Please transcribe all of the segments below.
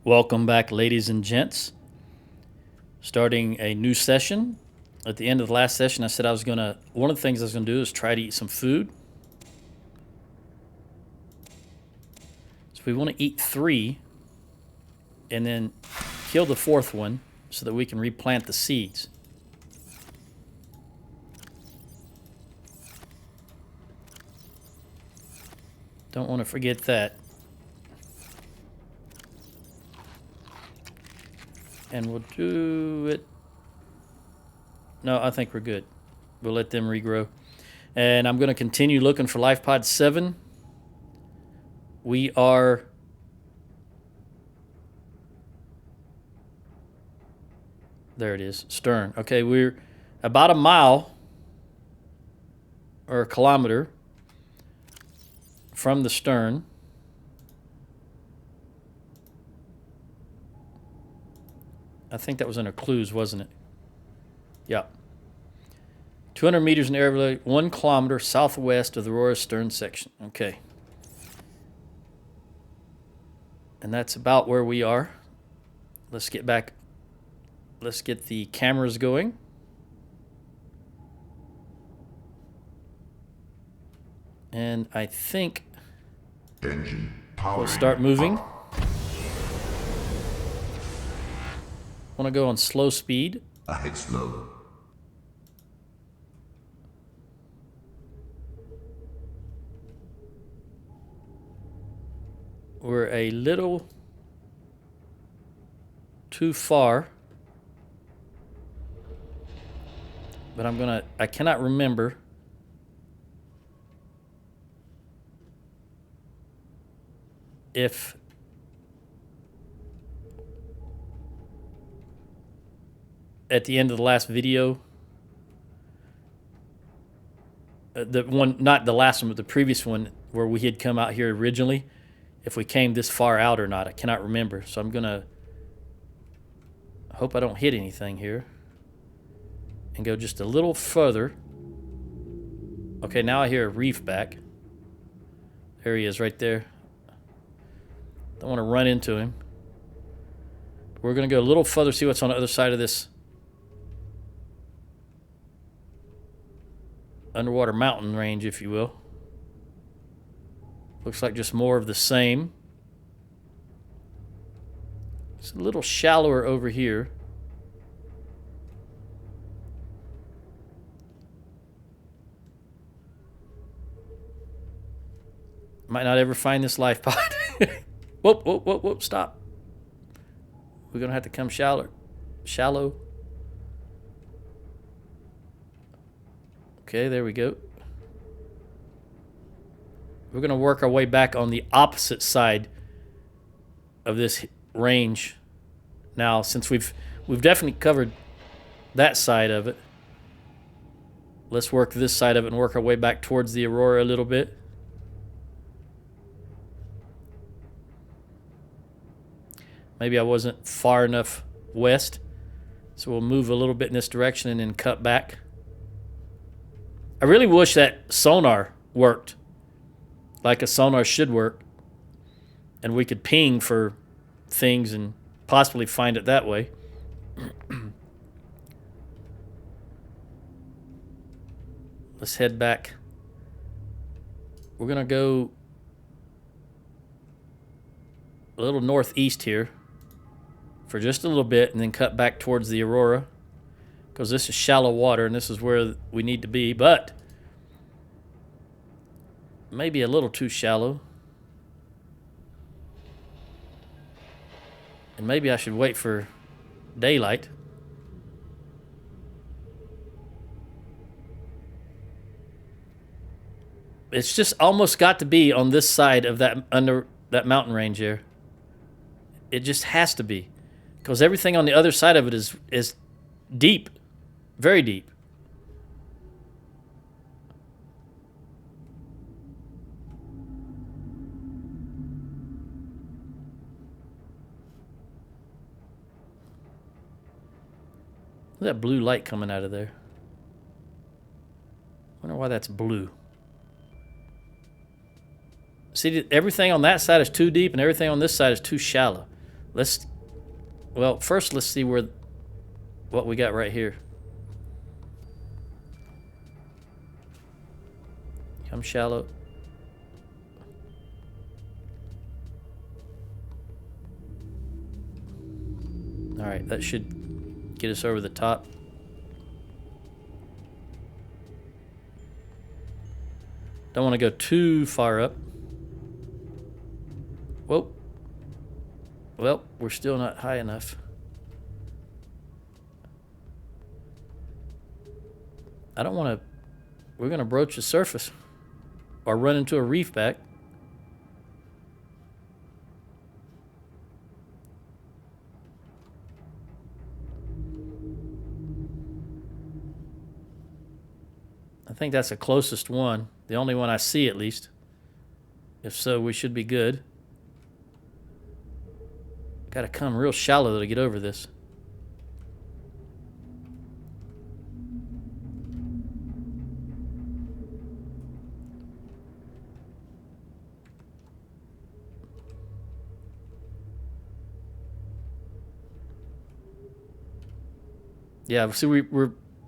Welcome back, ladies and gents. Starting a new session. At the end of the last session, I said one of the things I was gonna do is try to eat some food. So we want to eat 3 and then kill the 4th one so that we can replant the seeds. Don't want to forget that. And we'll do it. No, I think we're good. We'll let them regrow. And I'm going to continue looking for Lifepod 7. We are... There it is, stern. Okay, we're about a mile or a kilometer from the stern. I think that was in our clues, wasn't it? Yeah. 200 meters in the area, 1 kilometer southwest of the Aurora stern section. Okay. And that's about where we are. Let's get back. Let's get the cameras going. And I think we'll start moving. Want to go on slow speed. Ahead slow. We're a little too far. But I cannot remember if at the end of the last video, the one, not the last one, but the previous one where we had come out here originally, if we came this far out or not. I cannot remember. So I'm gonna hope I don't hit anything here and go just a little further. Okay, now I hear a reef back. There he is right there. Don't want to run into him. We're gonna go a little further, see what's on the other side of this underwater mountain range, if you will. Looks like just more of the same. It's a little shallower over here. Might not ever find this life pod. Whoop, whoop, whoop, whoop, stop. We're gonna have to come shallow. Okay, there we go. We're gonna work our way back on the opposite side of this range. Now, since we've definitely covered that side of it, let's work this side of it and work our way back towards the Aurora a little bit. Maybe I wasn't far enough west, so we'll move a little bit in this direction and then cut back. I really wish that sonar worked like a sonar should work, and we could ping for things and possibly find it that way. Let's head back. We're gonna go a little northeast here for just a little bit and then cut back towards the Aurora, because this is shallow water and this is where we need to be, but maybe a little too shallow. And maybe I should wait for daylight. It's just almost got to be on this side of that under that mountain range here. It just has to be, because everything on the other side of it is deep, very deep. Look at that blue light coming out of there. Wonder why that's blue. See, everything on that side is too deep and everything on this side is too shallow. Well, first let's see what we got right here. Come shallow. All right, that should get us over the top. Don't want to go too far up. Whoa. Well, we're still not high enough. I don't want to... We're going to broach the surface or run into a reef back. I think that's the closest one. The only one I see, at least. If so, we should be good. Got to come real shallow to get over this. Yeah, see,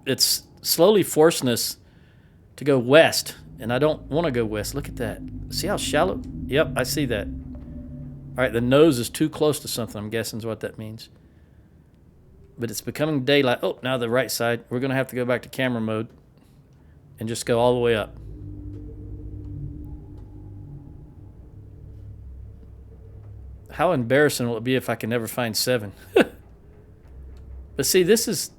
it's slowly forcing us to go west, and I don't want to go west. Look at that. See how shallow? Yep, I see that. All right, the nose is too close to something, I'm guessing is what that means. But it's becoming daylight. Oh, now the right side. We're going to have to go back to camera mode and just go all the way up. How embarrassing will it be if I can never find 7? But see, this is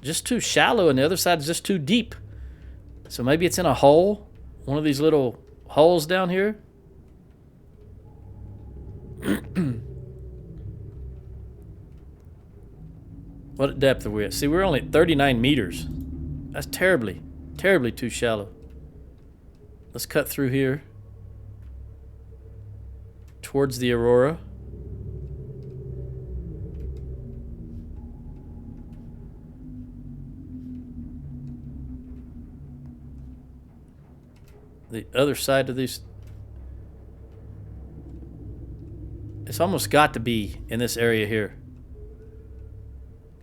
just too shallow, and the other side is just too deep. So maybe it's in a hole, one of these little holes down here. What depth are we at? See, we're only at 39 meters. That's terribly, terribly too shallow. Let's cut through here towards the aurora. The other side of these, it's almost got to be in this area here,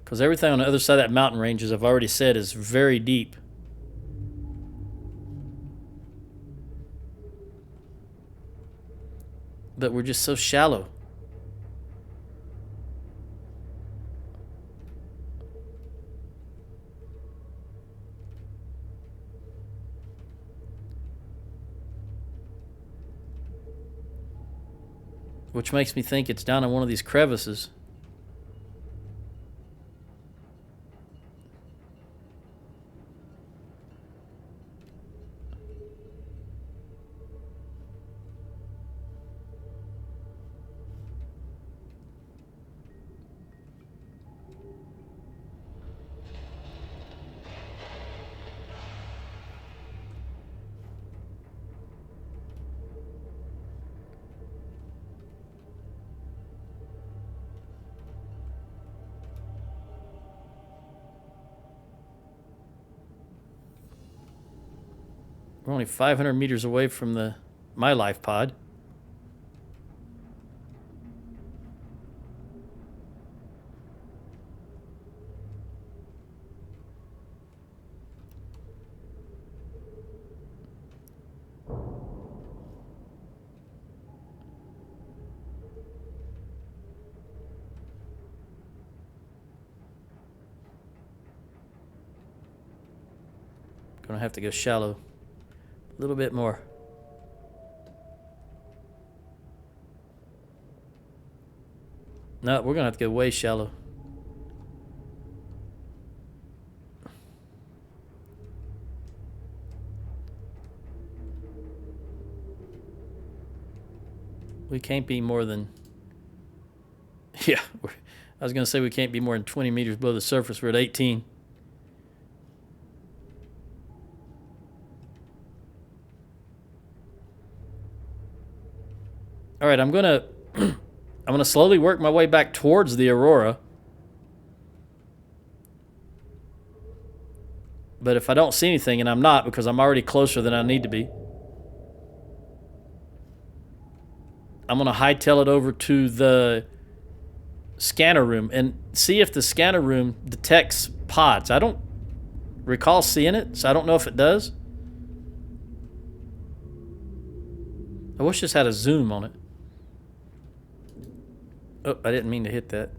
because everything on the other side of that mountain range, as I've already said, is very deep. But we're just so shallow. Which makes me think it's down in one of these crevices. We're only 500 meters away from my Lifepod. Gonna have to go shallow. A little bit more. No, we're gonna have to go way shallow. We can't be more than... Yeah, I was gonna say we can't be more than 20 meters below the surface. We're at 18. All right, I'm gonna slowly work my way back towards the aurora. But if I don't see anything, and I'm not, because I'm already closer than I need to be, I'm going to hightail it over to the scanner room and see if the scanner room detects pods. I don't recall seeing it, so I don't know if it does. I wish this had a zoom on it. Oh, I didn't mean to hit that.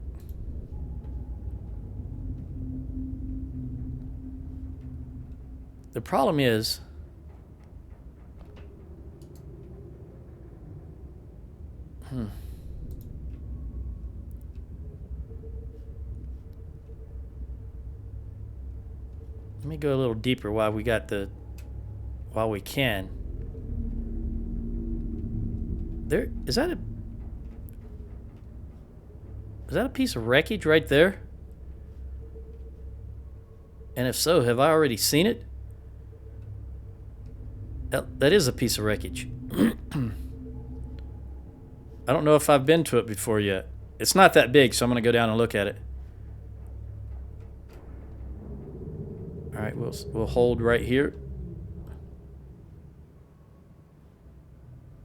The problem is, let me go a little deeper while we can. There is that a piece of wreckage right there? And if so, have I already seen it? That is a piece of wreckage. I don't know if I've been to it before yet. It's not that big, so I'm going to go down and look at it. All right, we'll hold right here.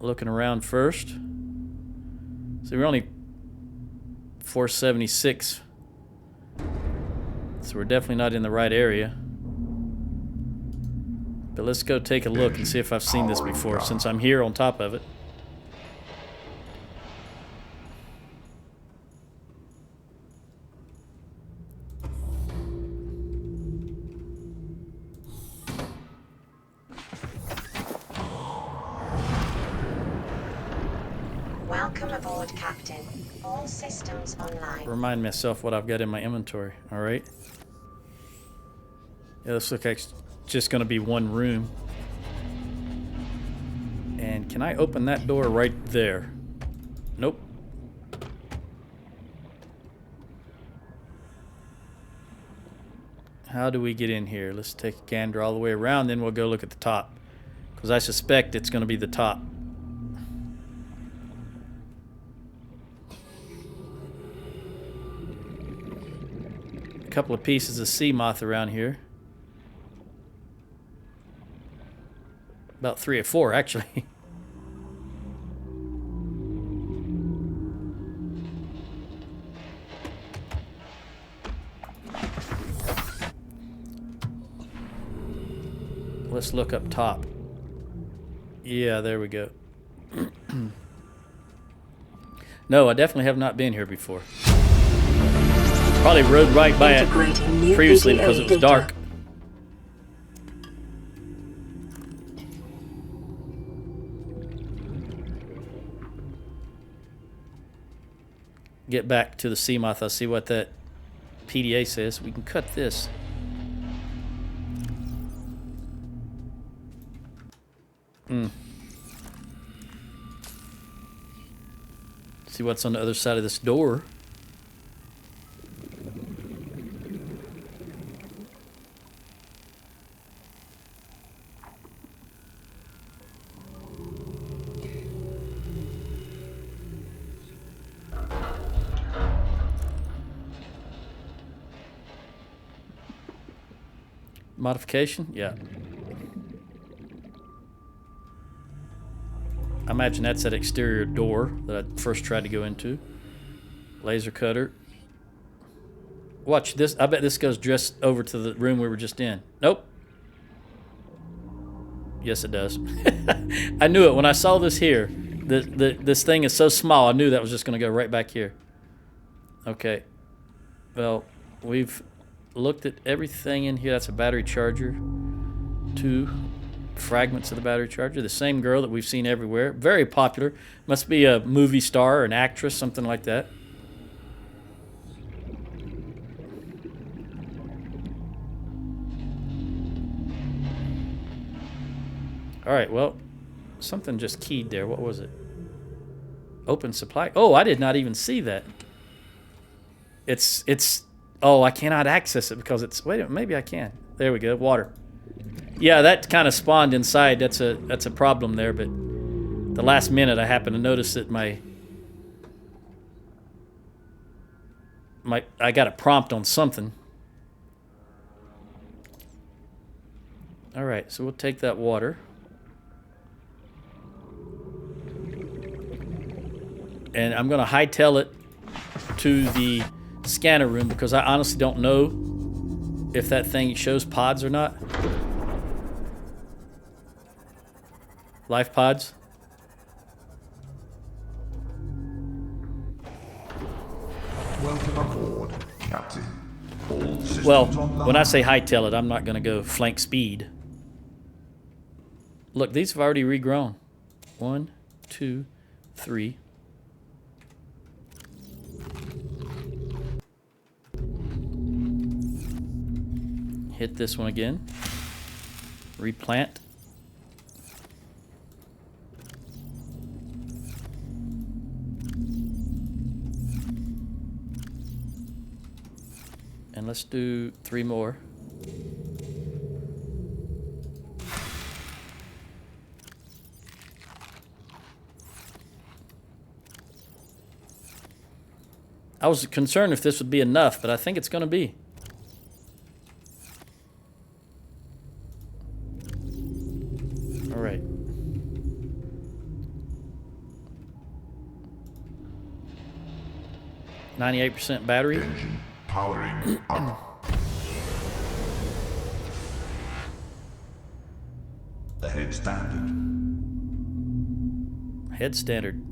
Looking around first. So we're only 476. So we're definitely not in the right area. But let's go take a look and see if I've seen this before, since I'm here on top of it. Welcome aboard, Captain. All systems online. Remind myself what I've got in my inventory. All right. Yeah, this looks like it's just going to be one room. And can I open that door right there? Nope. How do we get in here? Let's take a gander all the way around, then we'll go look at the top. Because I suspect it's going to be the top. A couple of pieces of sea moth around here. About 3 or 4, actually. Let's look up top. Yeah, there we go. No, I definitely have not been here before. Probably rode right by it previously because it was dark. Get back to the sea moth. I'll see what that PDA says. We can cut this. See what's on the other side of this door. Modification? Yeah. I imagine that's that exterior door that I first tried to go into. Laser cutter. Watch this. I bet this goes just over to the room we were just in. Nope. Yes, it does. I knew it when I saw this here. This thing is so small. I knew that was just going to go right back here. Okay. Well, we've looked at everything in here. That's a battery charger. 2 fragments of the battery charger. The same girl that we've seen everywhere. Very popular. Must be a movie star or an actress, something like that. All right, well, something just keyed there. What was it? Open supply. Oh, I did not even see that. It's oh, I cannot access it because it's, wait a minute, maybe I can. There we go, water. Yeah, that kind of spawned inside. That's a problem there, but the last minute I happened to notice that I got a prompt on something. All right, so we'll take that water. And I'm going to hightail it to the scanner room because I honestly don't know if that thing shows pods or not. Lifepods. Welcome aboard, Captain. All systems Well, online. when I say hightail it, I'm not going to go flank speed. Look, these have already regrown. 1, 2, 3. Hit this one again. Replant. And let's do 3 more. I was concerned if this would be enough, but I think it's going to be. All right. %battery. Engine powering up. Ahead standard. Head standard.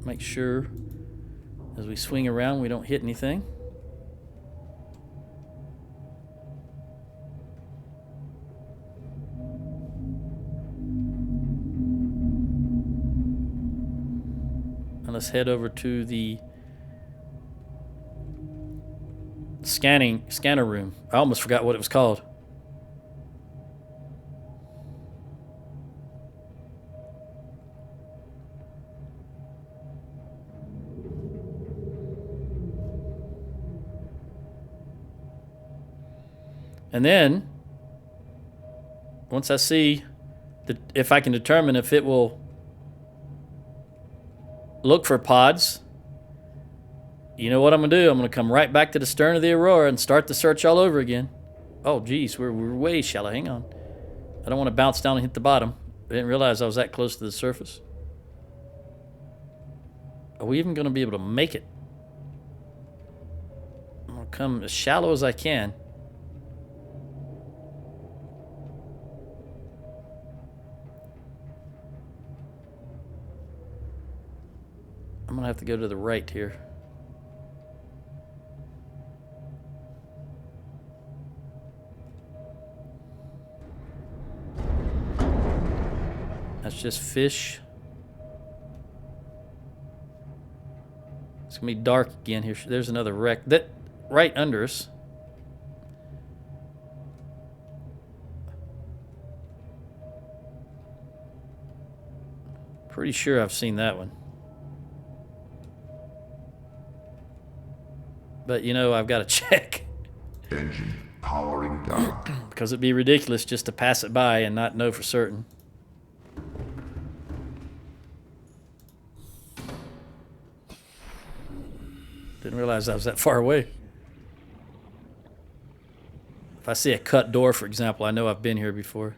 Make sure as we swing around we don't hit anything. And let's head over to the scanner room. I almost forgot what it was called. And then once I see if I can determine if it will look for pods, you know what I'm going to do? I'm going to come right back to the stern of the Aurora and start the search all over again. Oh, geez, we're way shallow. Hang on. I don't want to bounce down and hit the bottom. I didn't realize I was that close to the surface. Are we even going to be able to make it? I'm going to come as shallow as I can. I'm going to have to go to the right here. That's just fish. It's going to be dark again here. There's another wreck. That right under us. Pretty sure I've seen that one. But, you know, I've got to check. Engine powering down. Because it'd be ridiculous just to pass it by and not know for certain. Didn't realize I was that far away. If I see a cut door, for example, I know I've been here before.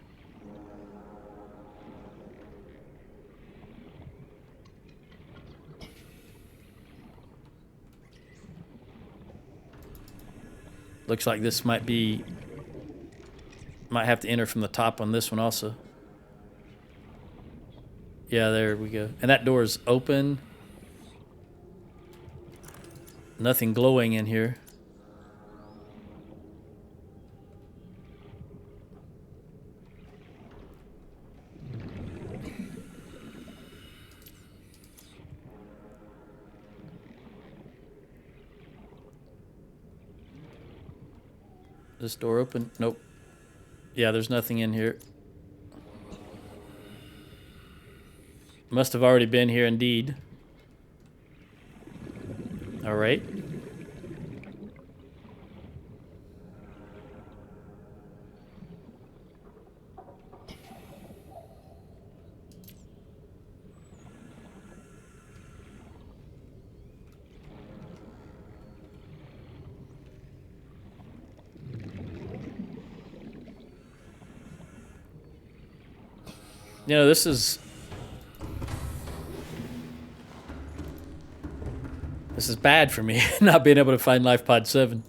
Looks like this might have to enter from the top on this one also. Yeah, there we go. And that door is open. Nothing glowing in here. This door open? Nope. Yeah, there's nothing in here. Must have already been here indeed. All right. You know, this is This is bad for me, not being able to find Lifepod 7.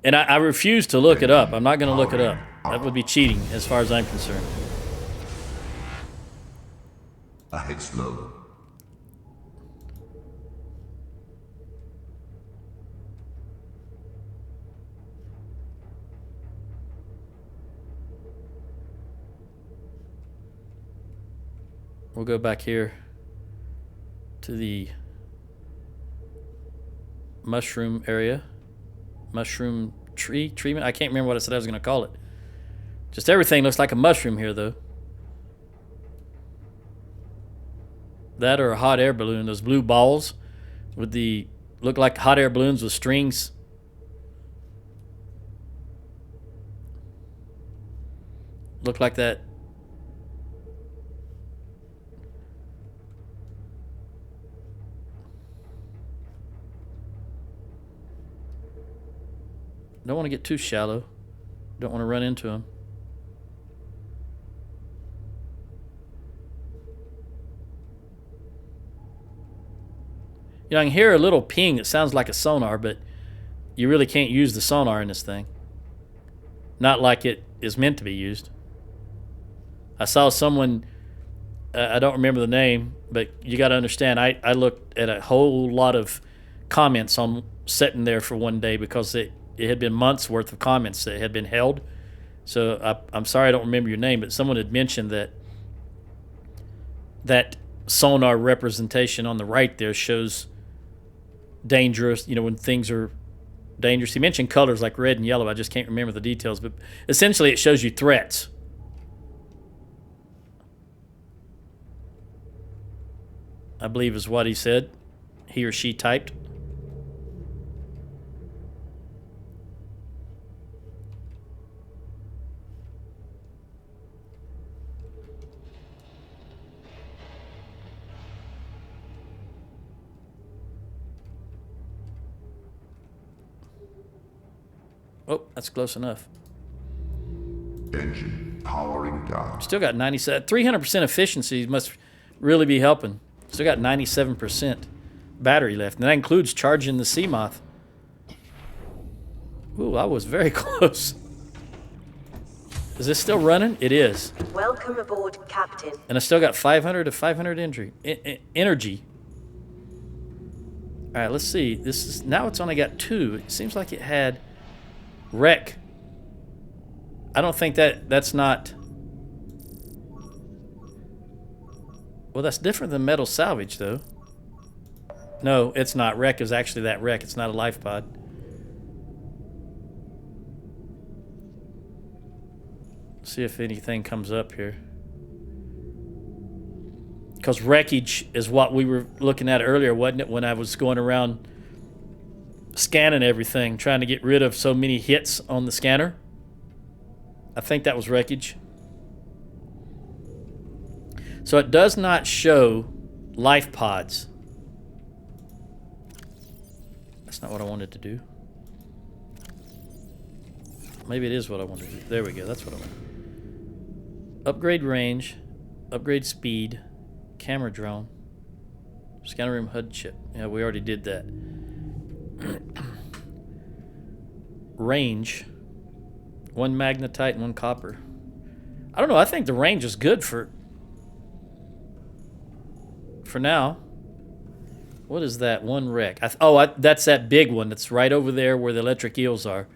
And I refuse to look it up. I'm not going to look it up. That would be cheating as far as I'm concerned. Ahead slow. We'll go back here to the mushroom area. Mushroom treatment. I can't remember what I said I was going to call it. Just everything looks like a mushroom here, though. That or a hot air balloon. Those blue balls with the look like hot air balloons with strings. Look like that. Don't want to get too shallow. Don't want to run into them. You know, I can hear a little ping that sounds like a sonar, but you really can't use the sonar in this thing. Not like it is meant to be used. I saw someone, I don't remember the name, but you got to understand, I looked at a whole lot of comments on sitting there for one day because it had been months worth of comments that had been held. So I'm sorry I don't remember your name, but someone had mentioned that sonar representation on the right there shows dangerous, you know, when things are dangerous. He mentioned colors like red and yellow. I just can't remember the details, but essentially it shows you threats. I believe is what he said. He or she typed. Oh, that's close enough. Engine powering down. Still got 300% efficiency must really be helping. Still got 97% battery left. And that includes charging the sea moth. Ooh, I was very close. Is this still running? It is. Welcome aboard, Captain. And I still got 500 to 500 energy. All right, let's see. Now it's only got 2. It seems like it had wreck. I don't think that's not. Well, that's different than metal salvage, though. No, it's not. Wreck is actually that wreck. It's not a life pod. See if anything comes up here. Because wreckage is what we were looking at earlier, wasn't it? When I was going around scanning everything, trying to get rid of so many hits on the scanner. I think that was wreckage. So it does not show life pods. That's not what I wanted to do. Maybe it is what I wanted to do. There we go. That's what I wanted. Upgrade range. Upgrade speed. Camera drone. Scanner room HUD chip. Yeah, we already did that. Range. 1 magnetite and 1 copper. I don't know. I think the range is good for now. What is that? 1 wreck. That's that big one that's right over there where the electric eels are.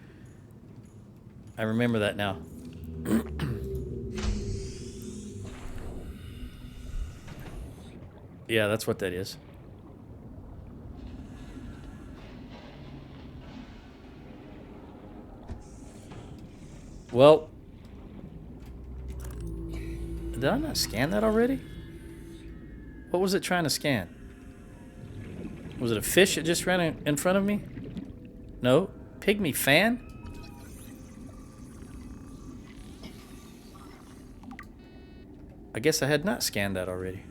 I remember that now. Yeah, that's what that is. Well, did I not scan that already? What was it trying to scan? Was it a fish that just ran in front of me? No? Pygmy fan? I guess I had not scanned that already.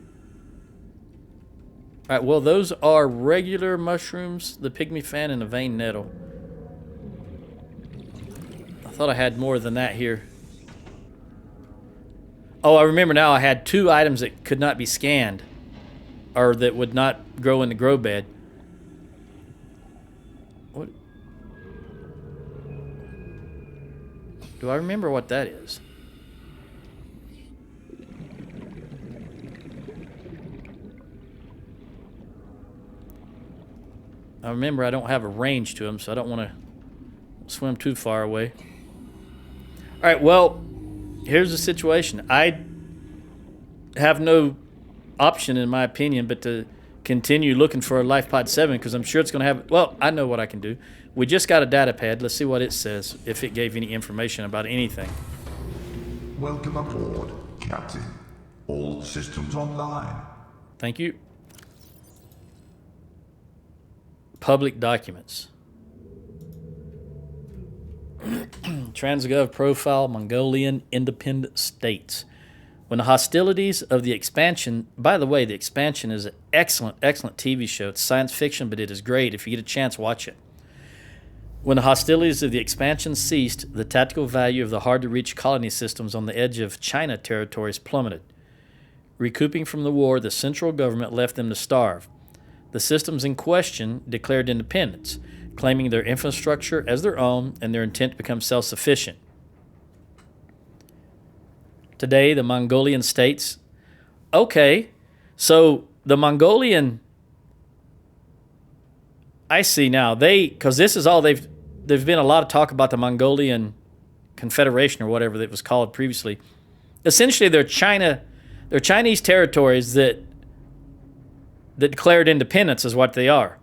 Alright, well, those are regular mushrooms, the pygmy fan, and the vein nettle. I thought I had more than that here. Oh, I remember now I had 2 items that could not be scanned, or that would not grow in the grow bed. Do I remember what that is? I remember I don't have a range to them, so I don't want to swim too far away. All right, well, here's the situation. I have no option, in my opinion, but to continue looking for a Lifepod 7 because I'm sure it's going to have... Well, I know what I can do. We just got a data pad. Let's see what it says, if it gave any information about anything. Welcome aboard, Captain. All systems online. Thank you. Public documents. Transgov profile, Mongolian independent states. When the hostilities of the expansion, by the way, the expansion is an excellent, excellent TV show. It's science fiction, but it is great. If you get a chance, watch it. When the hostilities of the expansion ceased, the tactical value of the hard-to-reach colony systems on the edge of China territories plummeted. Recouping from the war, the central government left them to starve. The systems in question declared independence, claiming their infrastructure as their own and their intent to become self-sufficient. Today, the Mongolian states... Okay, so the Mongolian... I see now. Because this is all they've... There's been a lot of talk about the Mongolian Confederation or whatever that was called previously. Essentially, they're Chinese territories that declared independence is what they are.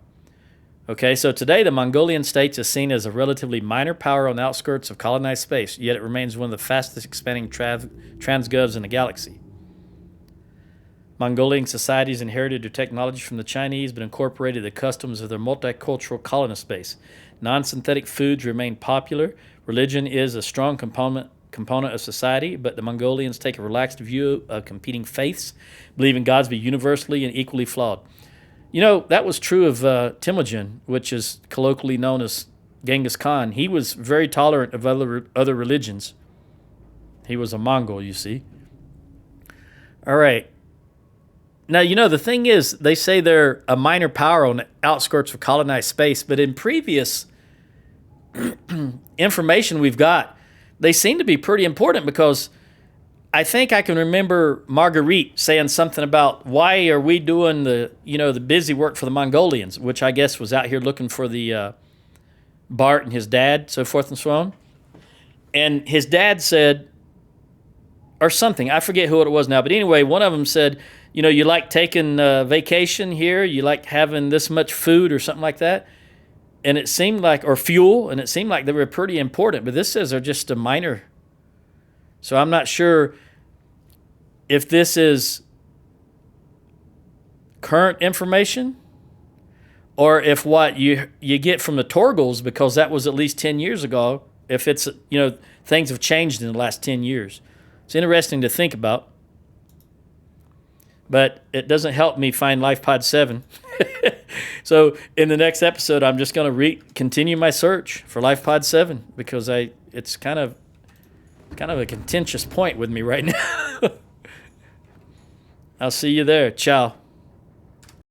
Okay, so today the Mongolian states is seen as a relatively minor power on the outskirts of colonized space, yet it remains one of the fastest expanding transgovs in the galaxy. Mongolian societies inherited their technology from the Chinese but incorporated the customs of their multicultural colonist base. Non-synthetic foods remain popular. Religion is a strong component of society, but the Mongolians take a relaxed view of competing faiths, believing gods to be universally and equally flawed. You know, that was true of Temujin, which is colloquially known as Genghis Khan. He was very tolerant of other religions. He was a Mongol, you see. All right. Now, you know, the thing is, they say they're a minor power on the outskirts of colonized space, but in previous information we've got, they seem to be pretty important because I think I can remember Marguerite saying something about why are we doing the busy work for the Mongolians, which I guess was out here looking for the Bart and his dad, so forth and so on. And his dad said, or something, I forget who it was now, but anyway, one of them said, you know, you like taking vacation here, you like having this much food or something like that. And it seemed like, or fuel, and it seemed like they were pretty important, but this says they're just a minor. So I'm not sure if this is current information or if what you get from the Torgals, because that was at least 10 years ago, if it's, things have changed in the last 10 years. It's interesting to think about. But it doesn't help me find Lifepod 7. So in the next episode, I'm just going to continue my search for Lifepod 7 because it's kind of a contentious point with me right now. I'll see you there. Ciao.